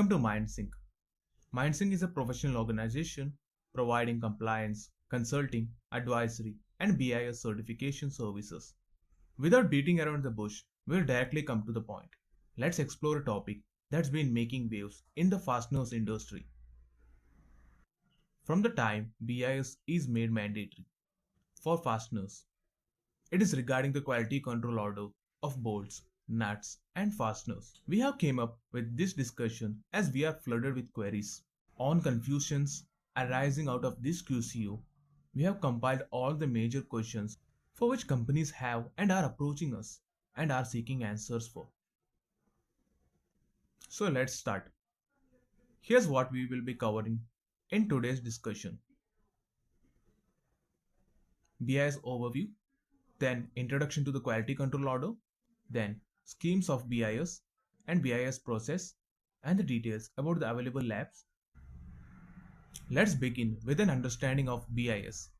Welcome to MindSync. MindSync is a professional organization providing compliance, consulting, advisory, and BIS certification services. Without beating around the bush, we'll directly come to the point. Let's explore a topic that's been making waves in the fasteners industry. From the time BIS is made mandatory for fasteners, it is regarding the quality control order of bolts, nuts, and fasteners. We have came up with this discussion as we are flooded with queries on confusions arising out of this QCO. We have compiled all the major questions for which companies have and are approaching us and are seeking answers for. So let's start. Here's what we will be covering in today's discussion. BIS overview, then introduction to the quality control order, then schemes of BIS and BIS process and the details about the available labs. Let's begin with an understanding of BIS.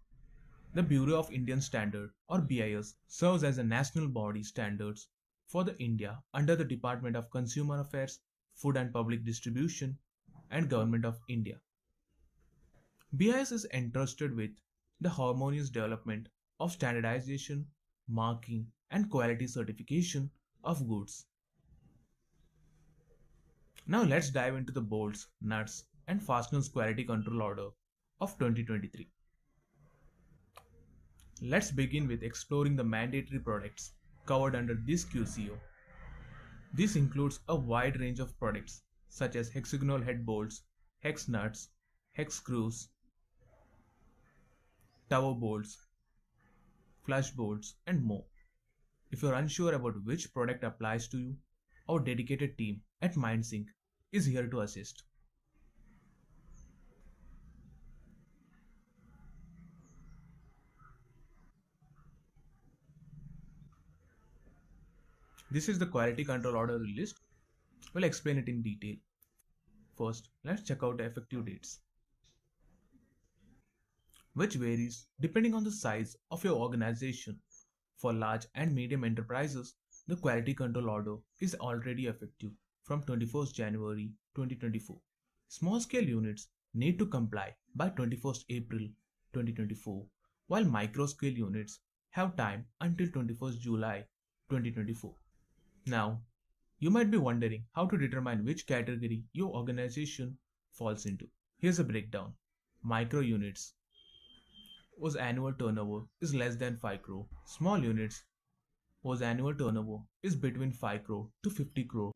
The Bureau of Indian Standard or BIS serves as a national body standards for the India under the Department of Consumer Affairs, Food and Public Distribution and Government of India. BIS is entrusted with the harmonious development of standardization, marking and quality certification of goods. Now let's dive into the bolts, nuts and fasteners quality control order of 2023. Let's begin with exploring the mandatory products covered under this QCO. This includes a wide range of products such as hexagonal head bolts, hex nuts, hex screws, tower bolts, flush bolts, and more. If you're unsure about which product applies to you, our dedicated team at MindSync is here to assist. This is the quality control order list. We'll explain it in detail. First, let's check out the effective dates, which varies depending on the size of your organization. For large and medium enterprises, the quality control order is already effective from 21st January 2024. Small scale units need to comply by 21st April 2024, while micro scale units have time until 21st July 2024. Now, you might be wondering how to determine which category your organization falls into. Here's a breakdown. Micro units whose annual turnover is less than 5 crore. Small units whose annual turnover is between 5 crore to 50 crore.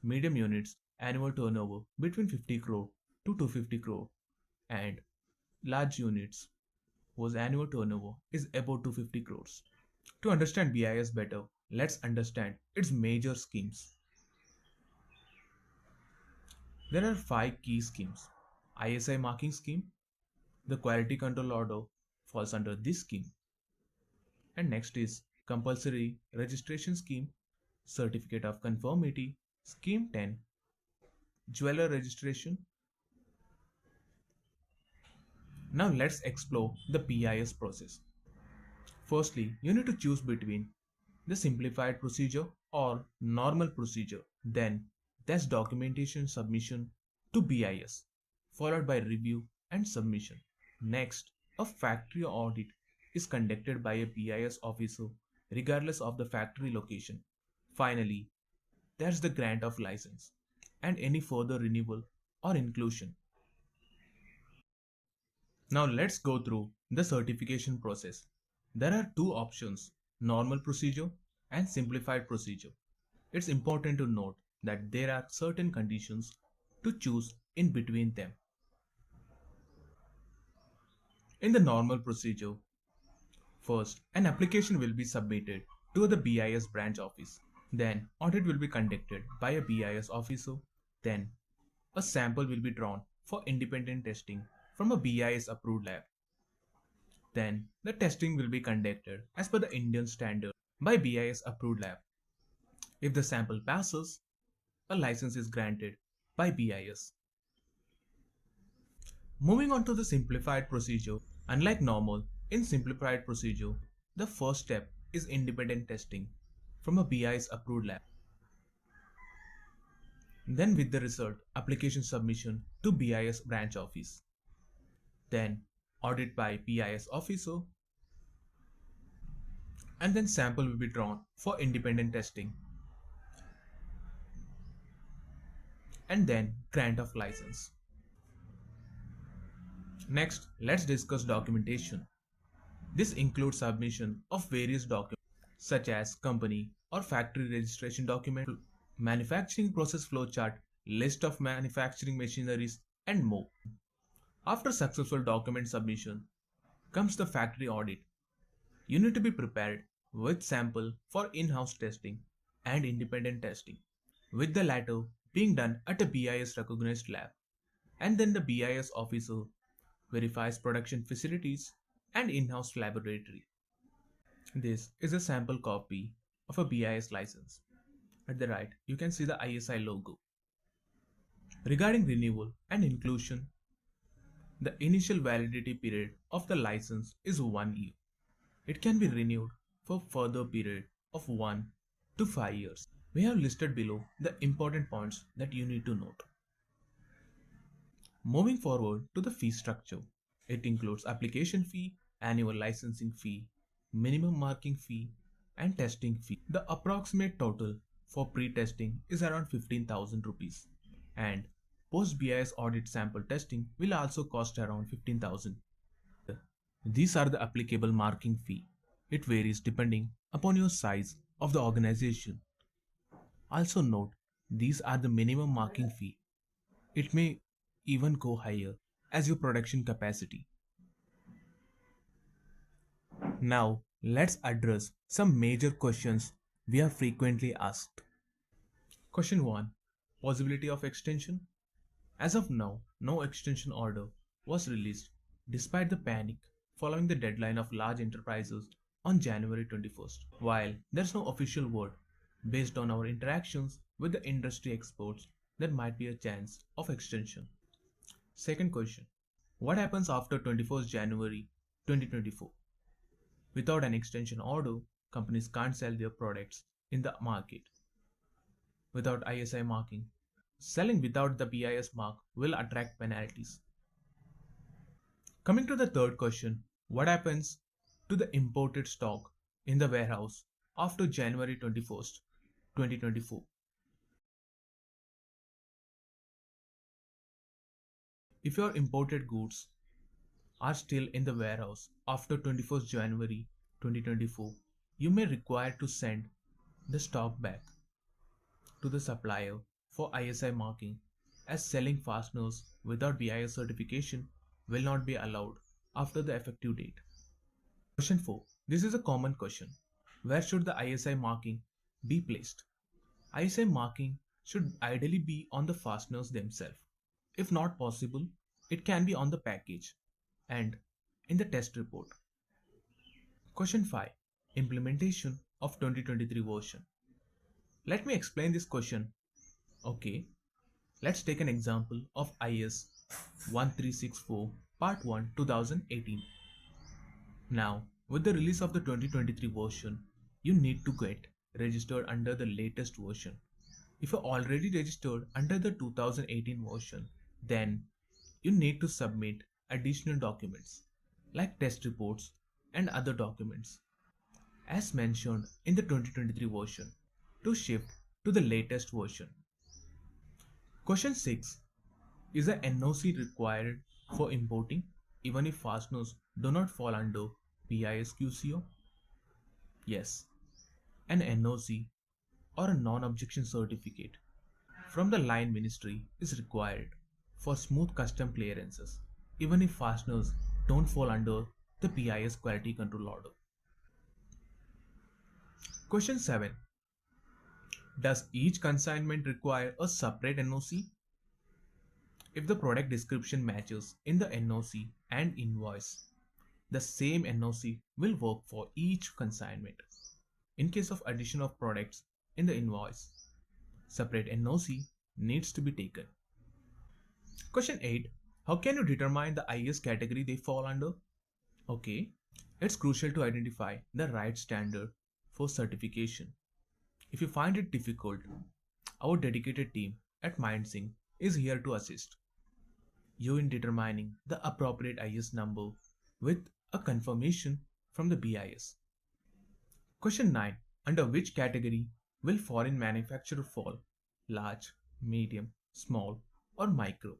Medium units annual turnover between 50 crore to 250 crore. And large units whose annual turnover is above 250 crores. To understand BIS better, let's understand its major schemes. There are 5 key schemes. ISI marking scheme. The quality control order falls under this scheme. And next is compulsory registration scheme, certificate of conformity, scheme 10, jeweler registration. Now let's explore the BIS process. Firstly, you need to choose between the simplified procedure or normal procedure. Then there's documentation submission to BIS, followed by review and submission. Next, a factory audit is conducted by a BIS officer regardless of the factory location. Finally, there's the grant of license and any further renewal or inclusion. Now let's go through the certification process. There are two options, normal procedure and simplified procedure. It's important to note that there are certain conditions to choose in between them. In the normal procedure, first, an application will be submitted to the BIS branch office. Then, audit will be conducted by a BIS officer. Then, a sample will be drawn for independent testing from a BIS approved lab. Then, the testing will be conducted as per the Indian standard by BIS approved lab. If the sample passes, a license is granted by BIS. Moving on to the simplified procedure, unlike normal, in simplified procedure, the first step is independent testing from a BIS approved lab. Then with the result, application submission to BIS branch office. Then audit by BIS officer, and then sample will be drawn for independent testing, and then grant of license. Next, let's discuss documentation. This includes submission of various documents such as company or factory registration document, manufacturing process flowchart, list of manufacturing machineries, and more. After successful document submission comes the factory audit. You need to be prepared with sample for in-house testing and independent testing, with the latter being done at a BIS recognized lab. And then the BIS officer verifies production facilities and in-house laboratory. This is a sample copy of a BIS license. At the right, you can see the ISI logo. Regarding renewal and inclusion, the initial validity period of the license is 1 year. It can be renewed for further period of 1 to 5 years. We have listed below the important points that you need to note. Moving forward to the fee structure, it includes application fee, annual licensing fee, minimum marking fee, and testing fee. The approximate total for pre-testing is around 15,000 rupees, and post-BIS audit sample testing will also cost around 15,000. These are the applicable marking fee. It varies depending upon your size of the organization. Also note, these are the minimum marking fee. It may even go higher as your production capacity. Now, let's address some major questions we are frequently asked. Question 1. Possibility of extension? As of now, no extension order was released despite the panic following the deadline of large enterprises on January 21st. While there's no official word, based on our interactions with the industry experts, there might be a chance of extension. Second question. What happens after 21st January 2024? Without an extension order, companies can't sell their products in the market. Without ISI marking, selling without the BIS mark will attract penalties. Coming to the third question, what happens to the imported stock in the warehouse after January 21st, 2024? If your imported goods are still in the warehouse after 21st January 2024, you may require to send the stock back to the supplier for ISI marking, as selling fasteners without BIS certification will not be allowed after the effective date. Question 4. This is a common question. Where should the ISI marking be placed? ISI marking should ideally be on the fasteners themselves. If not possible, it can be on the package and in the test report. Question 5. Implementation of 2023 version. Let me explain this question. Okay, let's take an example of IS 1364 Part 1 2018. Now, with the release of the 2023 version, you need to get registered under the latest version. If you're already registered under the 2018 version, then you need to submit additional documents like test reports and other documents as mentioned in the 2023 version to shift to the latest version. Question 6. Is a NOC required for importing even if fasteners do not fall under BIS QCO? Yes, an NOC or a non-objection certificate from the line ministry is required for smooth custom clearances even if fasteners don't fall under the BIS quality control order. Question 7. Does each consignment require a separate NOC? If the product description matches in the NOC and invoice, the same NOC will work for each consignment. In case of addition of products in the invoice, separate NOC needs to be taken. Question 8. How can you determine the IS category they fall under? Okay, it's crucial to identify the right standard for certification. If you find it difficult, our dedicated team at MindSync is here to assist you in determining the appropriate IS number with a confirmation from the BIS. Question 9. Under which category will foreign manufacturer fall? Large, medium, small, or micro?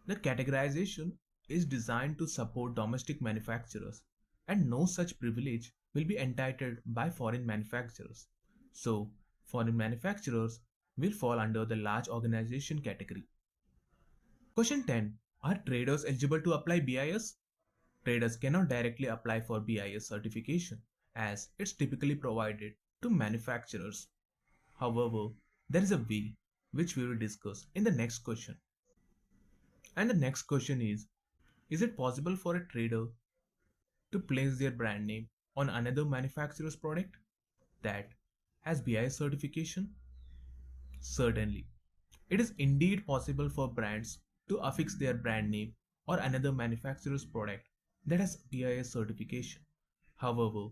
The categorization is designed to support domestic manufacturers, and no such privilege will be entitled by foreign manufacturers. So, foreign manufacturers will fall under the large organization category. Question 10. Are traders eligible to apply BIS? Traders cannot directly apply for BIS certification as it's typically provided to manufacturers. However, there is a way which we will discuss in the next question. And the next question is it possible for a trader to place their brand name on another manufacturer's product that has BIS certification? Certainly. It is indeed possible for brands to affix their brand name or another manufacturer's product that has BIS certification. However,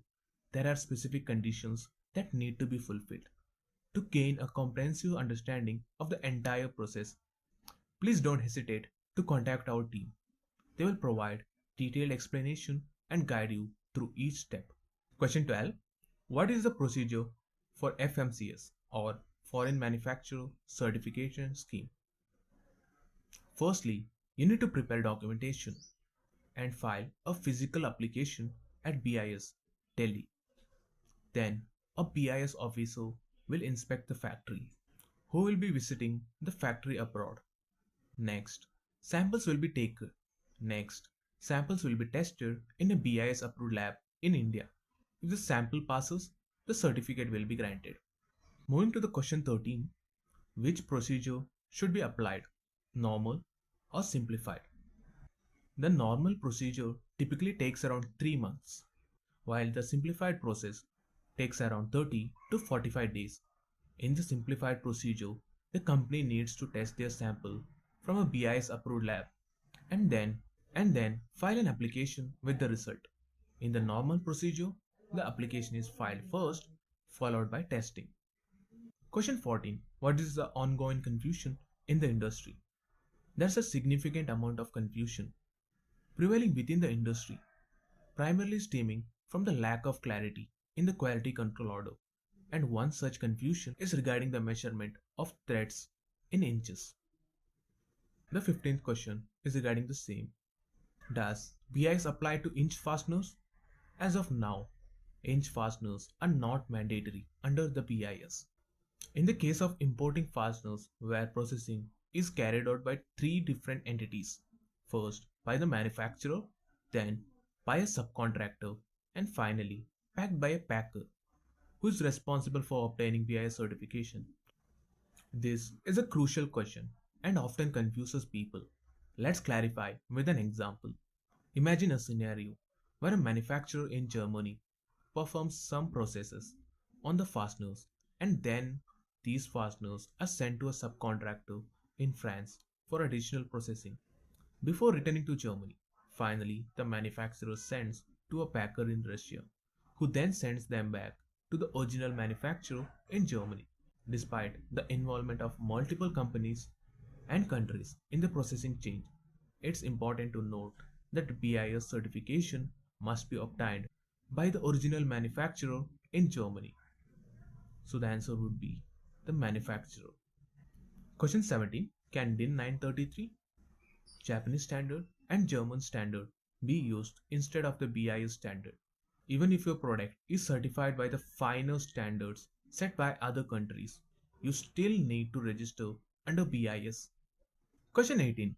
there are specific conditions that need to be fulfilled. To gain a comprehensive understanding of the entire process, please don't hesitate to contact our team. They will provide detailed explanation and guide you through each step. Question 12. What is the procedure for FMCS or Foreign Manufacturer Certification Scheme? Firstly, you need to prepare documentation and file a physical application at BIS Delhi. Then, a BIS officer will inspect the factory, who will be visiting the factory abroad. Next, samples will be taken. Next, samples will be tested in a BIS approved lab in India. If the sample passes, the certificate will be granted. Moving to the question 13, which procedure should be applied, normal or simplified? The normal procedure typically takes around 3 months, while the simplified process takes around 30 to 45 days. In the simplified procedure, the company needs to test their sample from a BIS approved lab and then file an application with the result. In the normal procedure, the application is filed first, followed by testing. Question 14. What is the ongoing confusion in the industry? There's a significant amount of confusion prevailing within the industry, primarily stemming from the lack of clarity in the quality control order. And one such confusion is regarding the measurement of threads in inches. The 15th question is regarding the same. Does BIS apply to inch fasteners? As of now, inch fasteners are not mandatory under the BIS. In the case of importing fasteners where processing is carried out by 3 different entities, first by the manufacturer, then by a subcontractor, and finally packed by a packer who is responsible for obtaining BIS certification. This is a crucial question and often confuses people. Let's clarify with an example. Imagine a scenario where a manufacturer in Germany performs some processes on the fasteners and then these fasteners are sent to a subcontractor in France for additional processing before returning to Germany. Finally, the manufacturer sends to a packer in Russia, who then sends them back to the original manufacturer in Germany. Despite the involvement of multiple companies and countries in the processing chain, it's important to note that BIS certification must be obtained by the original manufacturer in Germany. So the answer would be the manufacturer. Question 17. Can DIN 933, Japanese standard and German standard be used instead of the BIS standard? Even if your product is certified by the finer standards set by other countries, you still need to register under BIS. Question 18.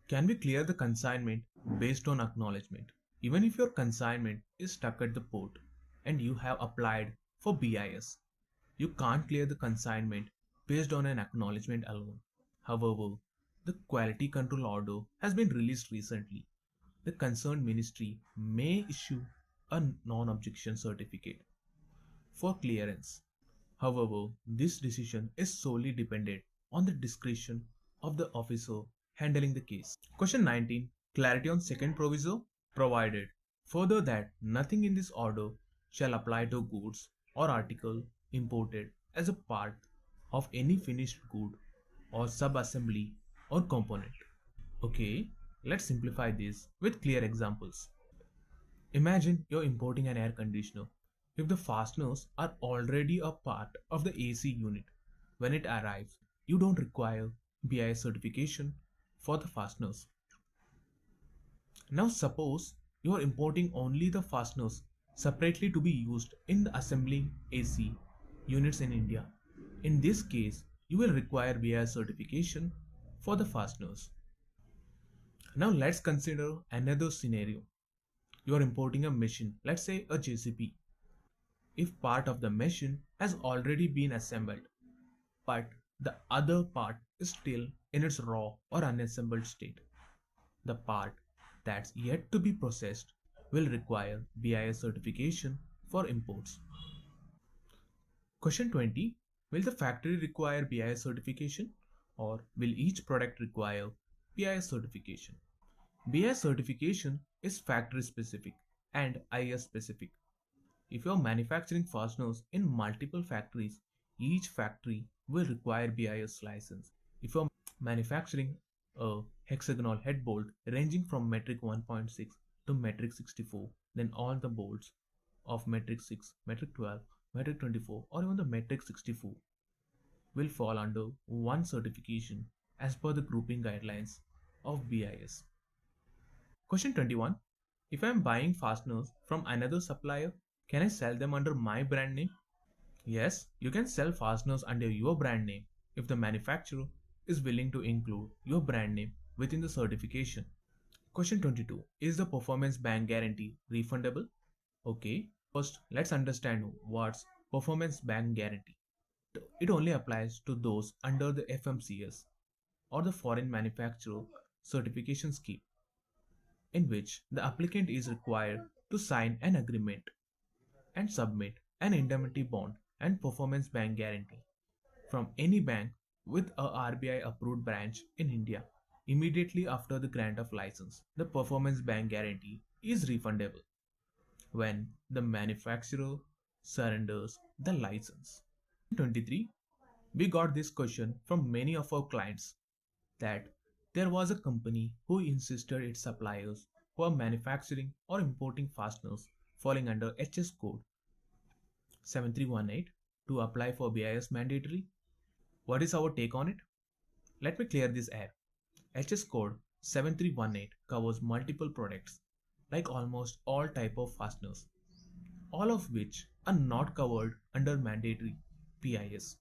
Can we clear the consignment based on acknowledgement? Even if your consignment is stuck at the port and you have applied for BIS, you can't clear the consignment based on an acknowledgement alone. However, the quality control order has been released recently. The concerned ministry may issue a non-objection certificate for clearance. However, this decision is solely dependent on the discretion of the officer handling the case. Question 19. Clarity on second proviso provided further that nothing in this order shall apply to goods or article imported as a part of any finished good or sub-assembly or component. Okay, let's simplify this with clear examples. Imagine you're importing an air conditioner. If the fasteners are already a part of the AC unit, when it arrives, you don't require BIS certification for the fasteners. Now suppose you are importing only the fasteners separately to be used in the assembling AC units in India. In this case, you will require BIS certification for the fasteners. Now let's consider another scenario. You are importing a machine, let's say a JCB. If part of the machine has already been assembled, but the other part is still in its raw or unassembled state, the part that's yet to be processed will require BIS certification for imports. Question 20. Will the factory require BIS certification or will each product require BIS certification? BIS certification is factory specific and IS specific. If you are manufacturing fasteners in multiple factories, each factory will require BIS license. If you are manufacturing a hexagonal head bolt ranging from metric 1.6 to metric 64, then all the bolts of metric 6, metric 12, metric 24 or even the metric 64 will fall under one certification as per the grouping guidelines of BIS. Question 21. If I am buying fasteners from another supplier, can I sell them under my brand name? Yes, you can sell fasteners under your brand name if the manufacturer is willing to include your brand name within the certification. Question 22. Is the performance bank guarantee refundable? Okay, first let's understand what's performance bank guarantee. It only applies to those under the FMCS or the Foreign Manufacturer Certification Scheme, in which the applicant is required to sign an agreement and submit an indemnity bond and performance bank guarantee from any bank with a RBI approved branch in India immediately after the grant of license. The performance bank guarantee is refundable when the manufacturer surrenders the license. 23. We got this question from many of our clients that there was a company who insisted its suppliers who are manufacturing or importing fasteners falling under HS code 7318 to apply for BIS mandatory. What is our take on it? Let me clear this air. HS code 7318 covers multiple products like almost all type of fasteners, all of which are not covered under mandatory BIS.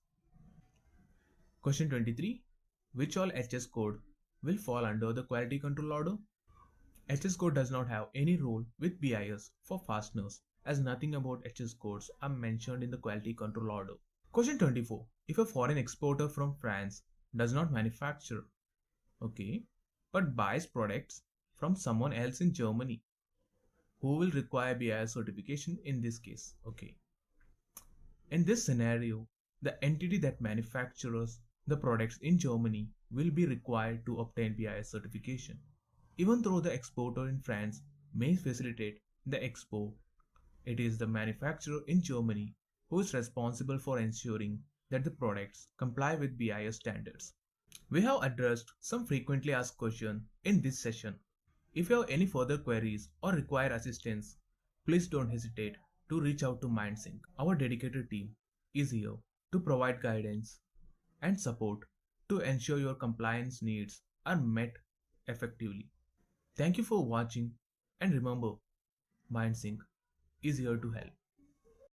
Question 23. Which all HS code will fall under the quality control order? HS code does not have any role with BIS for fasteners as nothing about HS codes are mentioned in the quality control order. Question 24. If a foreign exporter from France does not manufacture, okay, but buys products from someone else in Germany, who will require BIS certification in this case? Okay. In this scenario, the entity that manufactures the products in Germany will be required to obtain BIS certification. Even though the exporter in France may facilitate the export, it is the manufacturer in Germany who is responsible for ensuring that the products comply with BIS standards. We have addressed some frequently asked questions in this session. If you have any further queries or require assistance, please don't hesitate to reach out to MindSync. Our dedicated team is here to provide guidance and support to ensure your compliance needs are met effectively. Thank you for watching and remember, MindSync is here to help.